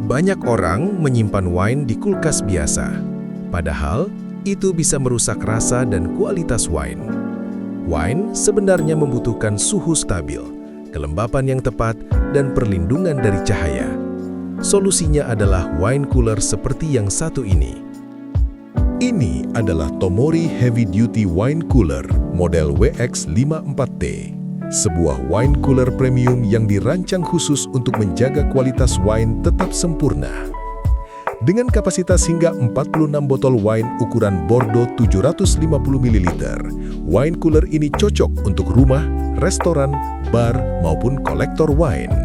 Banyak orang menyimpan wine di kulkas biasa, padahal itu bisa merusak rasa dan kualitas wine. Wine sebenarnya membutuhkan suhu stabil, kelembapan yang tepat, dan perlindungan dari cahaya. Solusinya adalah wine cooler seperti yang satu ini. Ini adalah Tomori Heavy Duty Wine Cooler model WX54T. Sebuah wine cooler premium yang dirancang khusus untuk menjaga kualitas wine tetap sempurna. Dengan kapasitas hingga 46 botol wine ukuran Bordeaux 750 ml, wine cooler ini cocok untuk rumah, restoran, bar, maupun kolektor wine.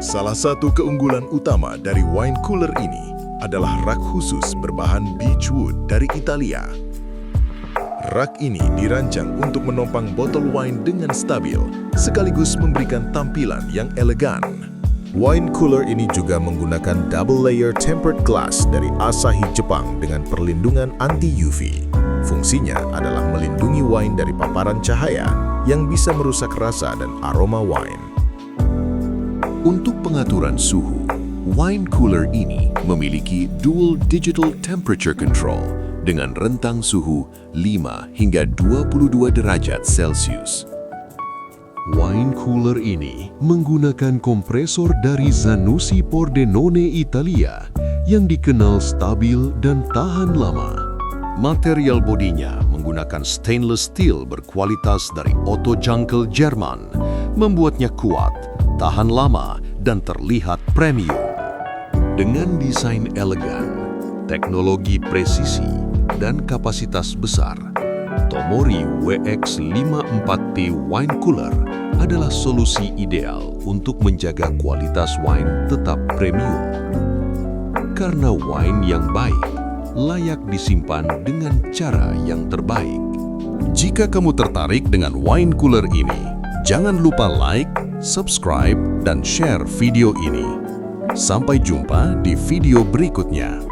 Salah satu keunggulan utama dari wine cooler ini adalah rak khusus berbahan beechwood dari Italia. Rak ini dirancang untuk menopang botol wine dengan stabil, sekaligus memberikan tampilan yang elegan. Wine cooler ini juga menggunakan double layer tempered glass dari Asahi Jepang dengan perlindungan anti-UV. Fungsinya adalah melindungi wine dari paparan cahaya yang bisa merusak rasa dan aroma wine. Untuk pengaturan suhu, wine cooler ini memiliki dual digital temperature control dengan rentang suhu 5 hingga 22 derajat Celcius. Wine cooler ini menggunakan kompresor dari Zanussi Pordenone Italia yang dikenal stabil dan tahan lama. Material bodinya menggunakan stainless steel berkualitas dari Otto Jankel Jerman, membuatnya kuat, tahan lama, dan terlihat premium. Dengan desain elegan, teknologi presisi, dan kapasitas besar, Tomori WX54T Wine Cooler adalah solusi ideal untuk menjaga kualitas wine tetap premium. Karena wine yang baik layak disimpan dengan cara yang terbaik. Jika kamu tertarik dengan wine cooler ini, jangan lupa like, subscribe, dan share video ini. Sampai jumpa di video berikutnya.